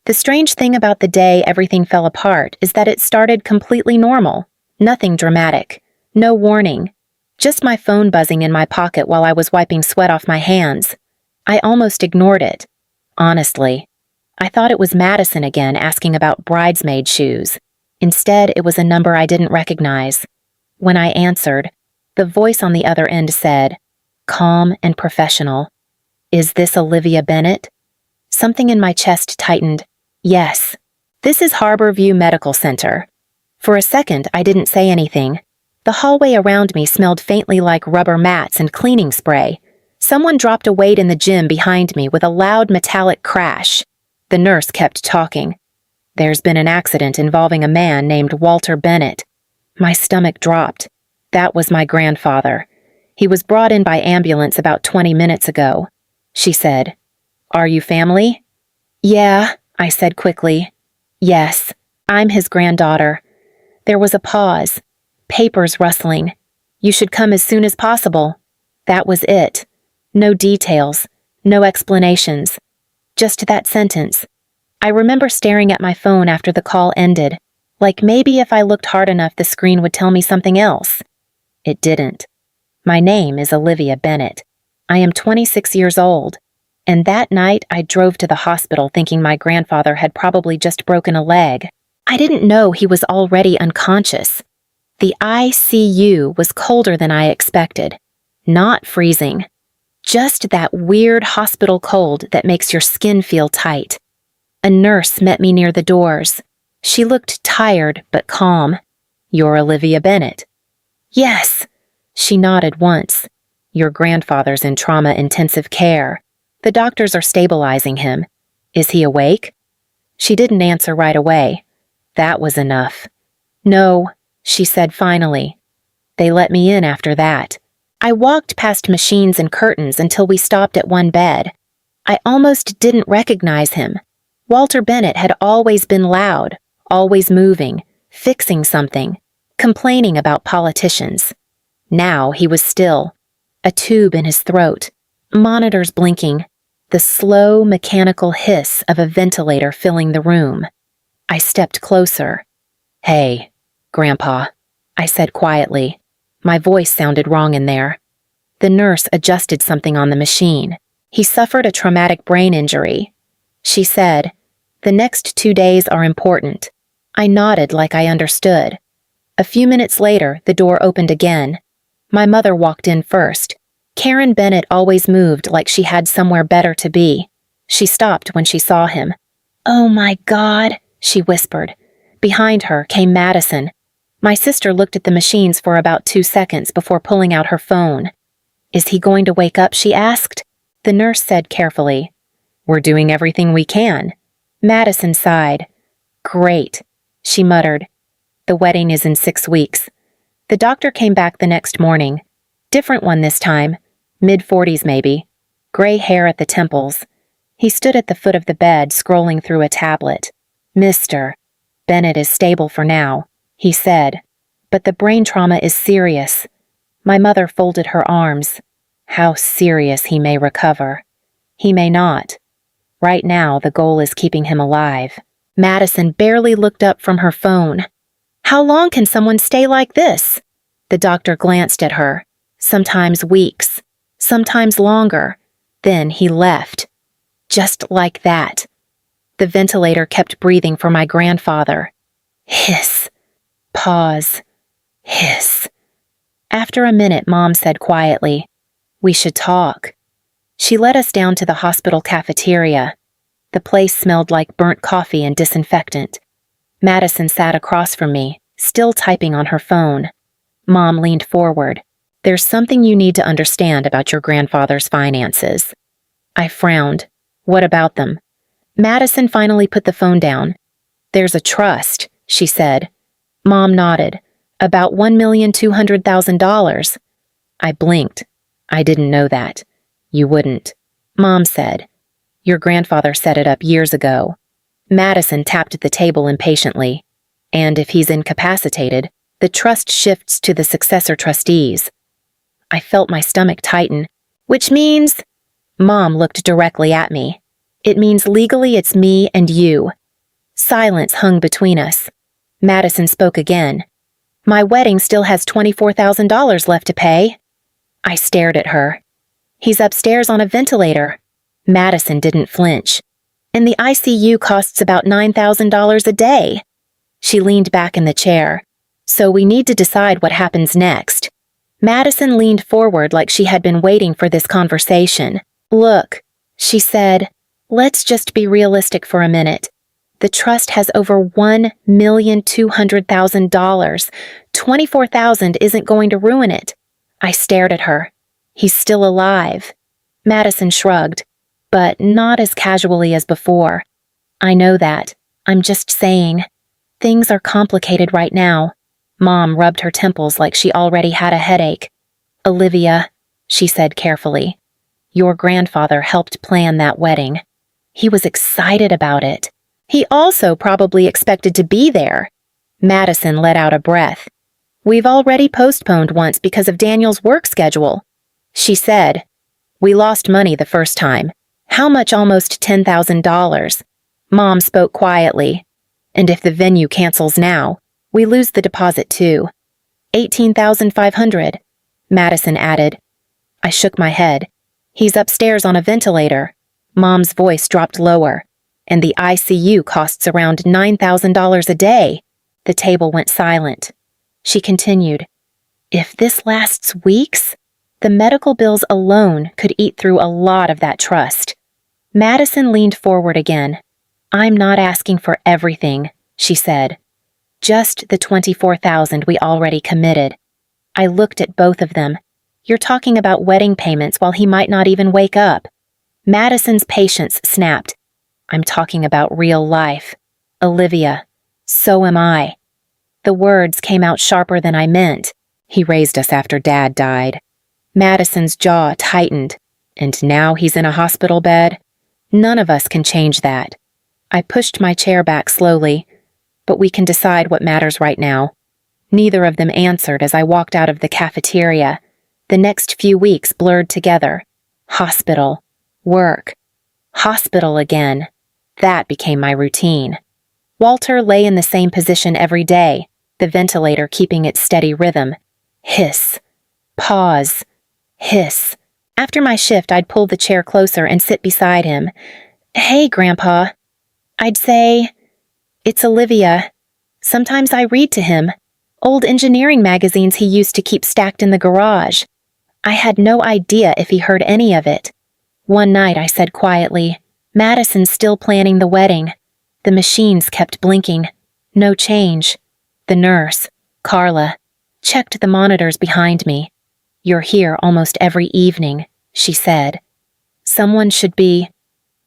The strange thing about the day everything fell apart is that it started completely normal. Nothing dramatic. No warning. Just my phone buzzing in my pocket while I was wiping sweat off my hands. I almost ignored it. Honestly. I thought it was Madison again asking about bridesmaid shoes. Instead, it was a number I didn't recognize. When I answered, the voice on the other end said, calm and professional, "Is this Olivia Bennett?" Something in my chest tightened. Yes. This is Harborview Medical Center. For a second, I didn't say anything. The hallway around me smelled faintly like rubber mats and cleaning spray. Someone dropped a weight in the gym behind me with a loud metallic crash. The nurse kept talking. There's been an accident involving a man named Walter Bennett. My stomach dropped. That was my grandfather. He was brought in by ambulance about 20 minutes ago. She said, "Are you family?" "Yeah," I said quickly. "Yes, I'm his granddaughter." There was a pause. Papers rustling. "You should come as soon as possible." That was it. No details. No explanations. Just that sentence. I remember staring at my phone after the call ended, like maybe if I looked hard enough the screen would tell me something else. It didn't. My name is Olivia Bennett. I am 26 years old, and that night I drove to the hospital thinking my grandfather had probably just broken a leg. I didn't know he was already unconscious. The ICU was colder than I expected. Not freezing. Just that weird hospital cold that makes your skin feel tight. A nurse met me near the doors. She looked tired but calm. "You're Olivia Bennett." "Yes." She nodded once. "Your grandfather's in trauma-intensive care. The doctors are stabilizing him. Is he awake?" She didn't answer right away. That was enough. "No," she said finally. They let me in after that. I walked past machines and curtains until we stopped at one bed. I almost didn't recognize him. Walter Bennett had always been loud, always moving, fixing something, complaining about politicians. Now he was still. A tube in his throat, monitors blinking, the slow mechanical hiss of a ventilator filling the room. I stepped closer. "Hey, Grandpa," I said quietly. My voice sounded wrong in there. The nurse adjusted something on the machine. "He suffered a traumatic brain injury." She said, "The next 2 days are important." I nodded like I understood. A few minutes later, the door opened again. My mother walked in first. Karen Bennett always moved like she had somewhere better to be. She stopped when she saw him. "Oh my God," she whispered. Behind her came Madison. My sister looked at the machines for about 2 seconds before pulling out her phone. "Is he going to wake up?" she asked. The nurse said carefully, "We're doing everything we can." Madison sighed. "Great," she muttered. "The wedding is in 6 weeks." The doctor came back the next morning. Different one this time. Mid-40s maybe. Gray hair at the temples. He stood at the foot of the bed, scrolling through a tablet. "Mr. Bennett is stable for now," he said. "But the brain trauma is serious." My mother folded her arms. "How serious he may recover. He may not. Right now, the goal is keeping him alive." Madison barely looked up from her phone. "How long can someone stay like this?" The doctor glanced at her. "Sometimes weeks. Sometimes longer." Then he left. Just like that. The ventilator kept breathing for my grandfather. Hiss. Pause. Hiss. After a minute, Mom said quietly, "We should talk." She led us down to the hospital cafeteria. The place smelled like burnt coffee and disinfectant. Madison sat across from me, still typing on her phone. Mom leaned forward. "There's something you need to understand about your grandfather's finances." I frowned. "What about them?" Madison finally put the phone down. "There's a trust," she said. Mom nodded. "About $1,200,000. I blinked. "I didn't know that." "You wouldn't." Mom said. "Your grandfather set it up years ago." Madison tapped at the table impatiently. "And if he's incapacitated, the trust shifts to the successor trustees." I felt my stomach tighten. "Which means—" Mom looked directly at me. "It means legally it's me and you. Silence hung between us. Madison spoke again. My wedding still has $24,000 left to pay. I stared at her. He's upstairs on a ventilator. Madison didn't flinch. And the ICU costs about $9,000 a day. She leaned back in the chair. So we need to decide what happens next. Madison leaned forward like she had been waiting for this conversation. Look, she said, let's just be realistic for a minute. The trust has over $1,200,000. $24,000 isn't going to ruin it. I stared at her. He's still alive. Madison shrugged, but not as casually as before. I know that. I'm just saying. Things are complicated right now. Mom rubbed her temples like she already had a headache. Olivia, she said carefully, your grandfather helped plan that wedding. He was excited about it. He also probably expected to be there. Madison let out a breath. We've already postponed once because of Daniel's work schedule. She said, we lost money the first time. How much? Almost $10,000. Mom spoke quietly. And if the venue cancels now, we lose the deposit too. $18,500. Madison added. I shook my head. He's upstairs on a ventilator. Mom's voice dropped lower. And the ICU costs around $9,000 a day. The table went silent. She continued, if this lasts weeks, the medical bills alone could eat through a lot of that trust. Madison leaned forward again. I'm not asking for everything, she said. Just the $24,000 we already committed. I looked at both of them. You're talking about wedding payments while he might not even wake up. Madison's patience snapped. I'm talking about real life. Olivia, so am I. The words came out sharper than I meant. He raised us after Dad died. Madison's jaw tightened. And now he's in a hospital bed? None of us can change that. I pushed my chair back slowly. But we can decide what matters right now. Neither of them answered as I walked out of the cafeteria. The next few weeks blurred together. Hospital. Work. Hospital again. That became my routine. Walter lay in the same position every day, the ventilator keeping its steady rhythm. Hiss. Pause. Hiss. After my shift, I'd pull the chair closer and sit beside him. Hey, Grandpa. I'd say, it's Olivia. Sometimes I read to him. Old engineering magazines he used to keep stacked in the garage. I had no idea if he heard any of it. One night I said quietly, Madison's still planning the wedding. The machines kept blinking. No change. The nurse, Carla, checked the monitors behind me. You're here almost every evening, she said. Someone should be.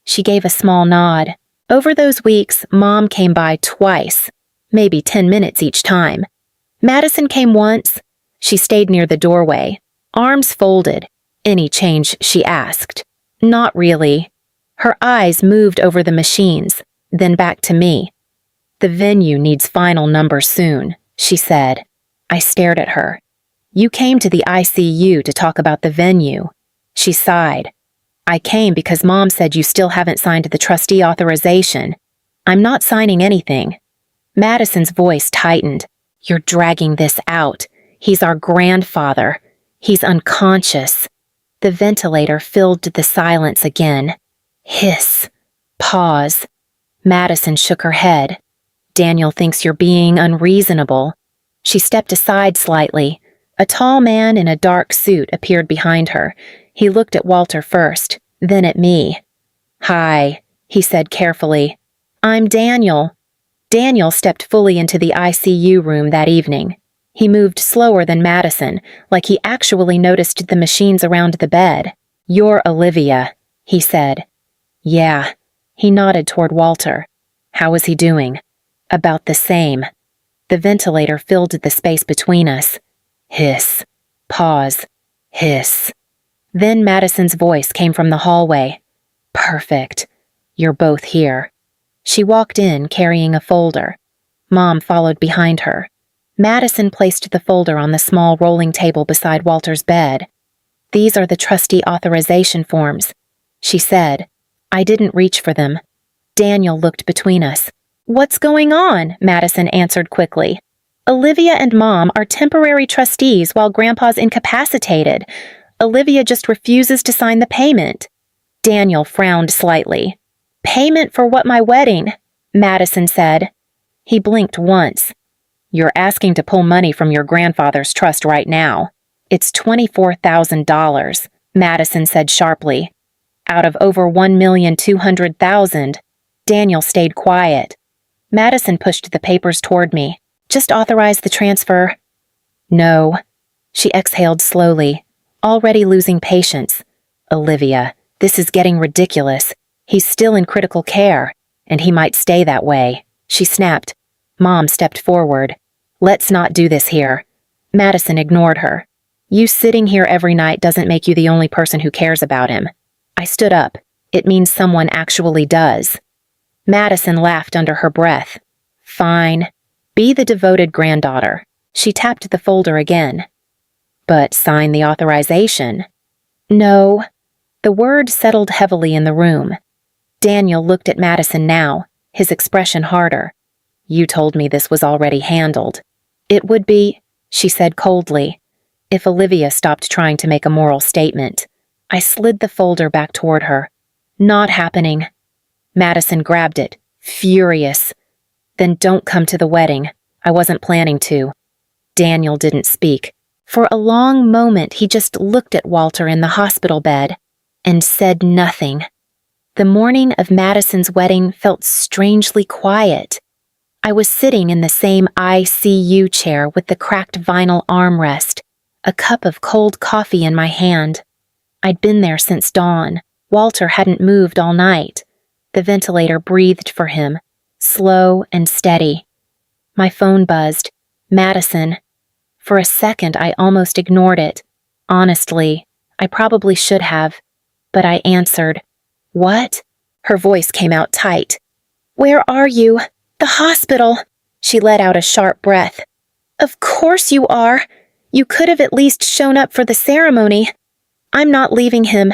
She gave a small nod. Over those weeks, Mom came by twice, maybe 10 minutes each time. Madison came once. She stayed near the doorway, arms folded. Any change, she asked. Not really. Her eyes moved over the machines, then back to me. The venue needs final numbers soon, she said. I stared at her. You came to the ICU to talk about the venue. She sighed. I came because Mom said you still haven't signed the trustee authorization. I'm not signing anything. Madison's voice tightened. You're dragging this out. He's our grandfather. He's unconscious. The ventilator filled the silence again. Hiss. Pause. Madison shook her head. Daniel thinks you're being unreasonable. She stepped aside slightly. A tall man in a dark suit appeared behind her. He looked at Walter first, then at me. Hi, he said carefully. I'm Daniel. Daniel stepped fully into the ICU room that evening. He moved slower than Madison, like he actually noticed the machines around the bed. You're Olivia, he said. Yeah. He nodded toward Walter. How was he doing? About the same. The ventilator filled the space between us. Hiss. Pause. Hiss. Then Madison's voice came from the hallway. Perfect. You're both here. She walked in carrying a folder. Mom followed behind her. Madison placed the folder on the small rolling table beside Walter's bed. These are the trustee authorization forms, she said. I didn't reach for them. Daniel looked between us. "What's going on?" Madison answered quickly. "Olivia and Mom are temporary trustees while Grandpa's incapacitated. Olivia just refuses to sign the payment." Daniel frowned slightly. "Payment for what, my wedding?" Madison said. He blinked once. "You're asking to pull money from your grandfather's trust right now. It's $24,000, Madison said sharply. Out of over $1,200,000. Daniel stayed quiet. Madison pushed the papers toward me. "Just authorize the transfer." "No." She exhaled slowly, already losing patience. "Olivia, this is getting ridiculous. He's still in critical care, and he might stay that way," she snapped. Mom stepped forward. "Let's not do this here." Madison ignored her. "You sitting here every night doesn't make you the only person who cares about him." I stood up. "It means someone actually does." Madison laughed under her breath. "Fine. Be the devoted granddaughter." She tapped the folder again. "But sign the authorization." "No." The word settled heavily in the room. Daniel looked at Madison now, his expression harder. "You told me this was already handled." "It would be," she said coldly, "if Olivia stopped trying to make a moral statement." I slid the folder back toward her. "Not happening." Madison grabbed it, furious. "Then don't come to the wedding. I wasn't planning to." Daniel didn't speak. For a long moment, he just looked at Walter in the hospital bed and said nothing. The morning of Madison's wedding felt strangely quiet. I was sitting in the same ICU chair with the cracked vinyl armrest, a cup of cold coffee in my hand. I'd been there since dawn. Walter hadn't moved all night. The ventilator breathed for him, slow and steady. My phone buzzed. Madison. For a second, I almost ignored it. Honestly, I probably should have. But I answered. "What?" Her voice came out tight. "Where are you?" "The hospital." She let out a sharp breath. "Of course you are. You could have at least shown up for the ceremony." "I'm not leaving him.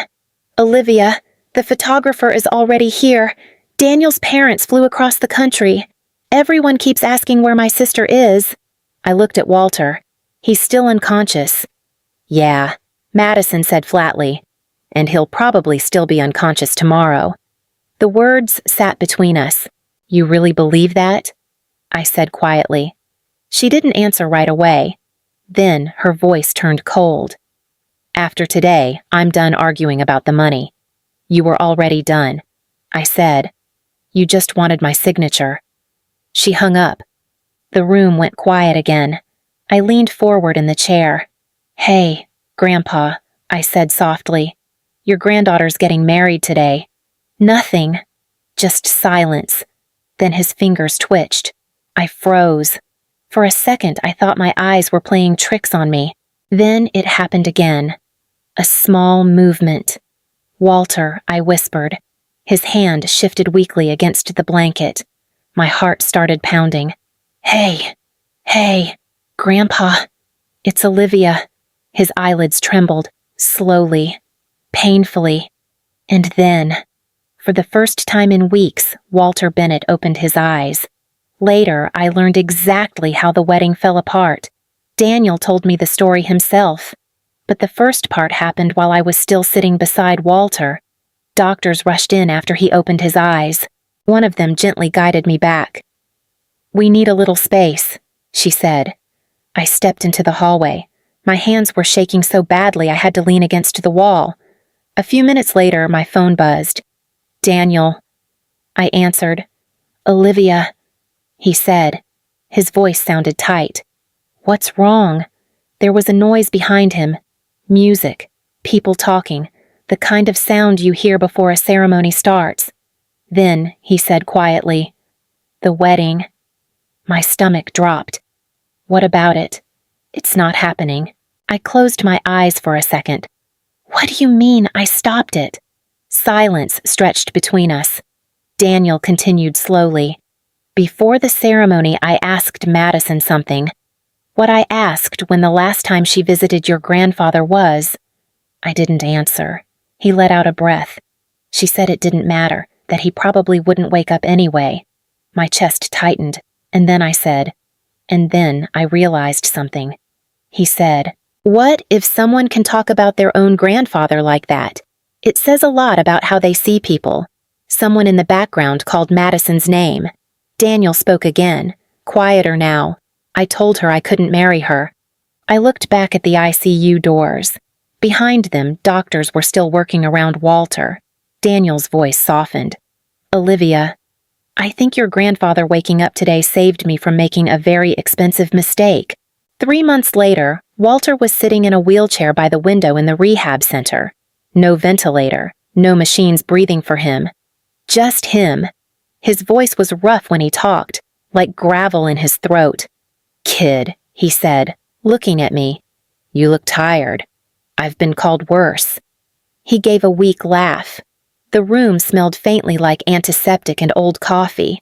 Olivia, the photographer is already here. Daniel's parents flew across the country. Everyone keeps asking where my sister is." I looked at Walter. "He's still unconscious." "Yeah," Madison said flatly. "And he'll probably still be unconscious tomorrow." The words sat between us. "You really believe that?" I said quietly. She didn't answer right away. Then her voice turned cold. "After today, I'm done arguing about the money." "You were already done," I said. "You just wanted my signature." She hung up. The room went quiet again. I leaned forward in the chair. "Hey, Grandpa," I said softly. "Your granddaughter's getting married today." Nothing. Just silence. Then his fingers twitched. I froze. For a second, I thought my eyes were playing tricks on me. Then it happened again. A small movement. "Walter," I whispered. His hand shifted weakly against the blanket. My heart started pounding. Hey, Grandpa." "It's Olivia." His eyelids trembled, slowly, painfully. And then, for the first time in weeks, Walter Bennett opened his eyes. Later, I learned exactly how the wedding fell apart. Daniel told me the story himself. But the first part happened while I was still sitting beside Walter. Doctors rushed in after he opened his eyes. One of them gently guided me back. "We need a little space," she said. I stepped into the hallway. My hands were shaking so badly I had to lean against the wall. A few minutes later, my phone buzzed. "Daniel." I answered. "Olivia," he said. His voice sounded tight. "What's wrong?" There was a noise behind him. Music, people talking, the kind of sound you hear before a ceremony starts. Then he said quietly, "The wedding." My stomach dropped. "What about it?" "It's not happening." I closed my eyes for a second. "What do you mean I stopped it?" Silence stretched between us. Daniel continued slowly. "Before the ceremony, I asked Madison something. What I asked when the last time she visited your grandfather was..." I didn't answer. He let out a breath. "She said it didn't matter, that he probably wouldn't wake up anyway." My chest tightened, and then I said, and then I realized something. He said, "What if someone can talk about their own grandfather like that? It says a lot about how they see people." Someone in the background called Madison's name. Daniel spoke again, quieter now. I told her I couldn't marry her. I looked back at the ICU doors. Behind them, doctors were still working around Walter. Daniel's voice softened. "Olivia, I think your grandfather waking up today saved me from making a very expensive mistake." 3 months later, Walter was sitting in a wheelchair by the window in the rehab center. No ventilator, no machines breathing for him. Just him. His voice was rough when he talked, like gravel in his throat. "Kid," he said, looking at me. "You look tired. I've been called worse." He gave a weak laugh. The room smelled faintly like antiseptic and old coffee.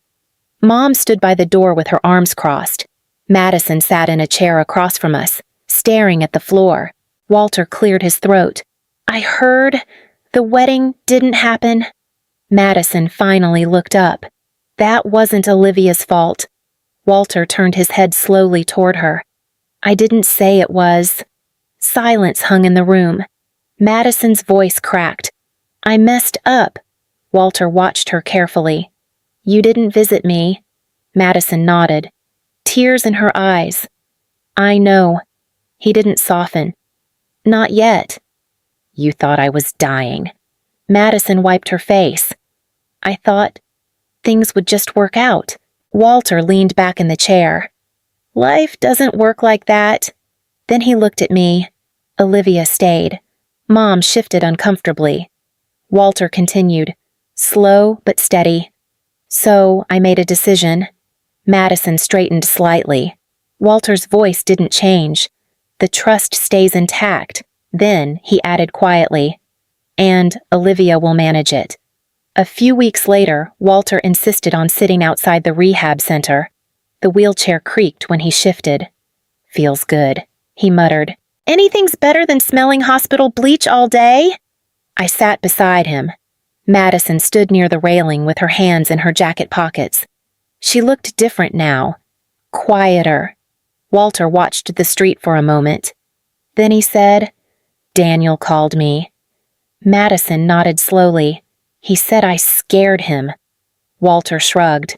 Mom stood by the door with her arms crossed. Madison sat in a chair across from us, staring at the floor. Walter cleared his throat. "I heard the wedding didn't happen." Madison finally looked up. That wasn't Olivia's fault. Walter turned his head slowly toward her. "I didn't say it was." Silence hung in the room. Madison's voice cracked. "I messed up." Walter watched her carefully. "You didn't visit me." Madison nodded. Tears in her eyes. "I know." He didn't soften. "Not yet." "You thought I was dying." Madison wiped her face. "I thought things would just work out." Walter leaned back in the chair. "Life doesn't work like that." Then he looked at me. Olivia stayed. Mom shifted uncomfortably. Walter continued, slow but steady. "So I made a decision." Madison straightened slightly. Walter's voice didn't change. "The trust stays intact." Then he added quietly, "And Olivia will manage it." A few weeks later, Walter insisted on sitting outside the rehab center. The wheelchair creaked when he shifted. "Feels good," he muttered. "Anything's better than smelling hospital bleach all day." I sat beside him. Madison stood near the railing with her hands in her jacket pockets. She looked different now, quieter. Walter watched the street for a moment. Then he said, "Daniel called me." Madison nodded slowly. "He said I scared him." Walter shrugged.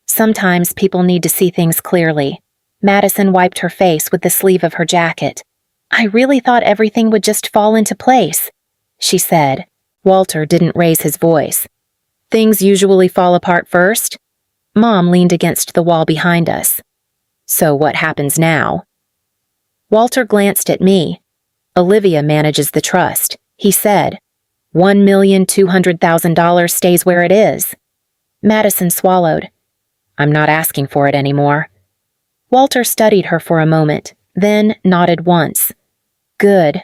"Sometimes people need to see things clearly." Madison wiped her face with the sleeve of her jacket. "I really thought everything would just fall into place," she said. Walter didn't raise his voice. "Things usually fall apart first?" Mom leaned against the wall behind us. "So what happens now?" Walter glanced at me. "Olivia manages the trust," he said. $1,200,000 stays where it is. Madison swallowed. "I'm not asking for it anymore." Walter studied her for a moment, then nodded once. "Good."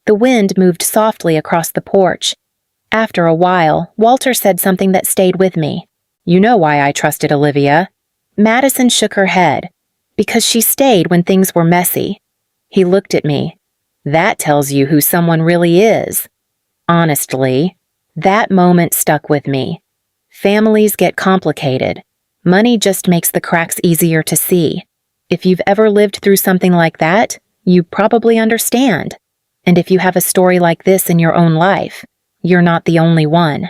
The wind moved softly across the porch. After a while, Walter said something that stayed with me. "You know why I trusted Olivia?" Madison shook her head. "Because she stayed when things were messy." He looked at me. "That tells you who someone really is." Honestly, that moment stuck with me. Families get complicated. Money just makes the cracks easier to see. If you've ever lived through something like that, you probably understand. And if you have a story like this in your own life, you're not the only one.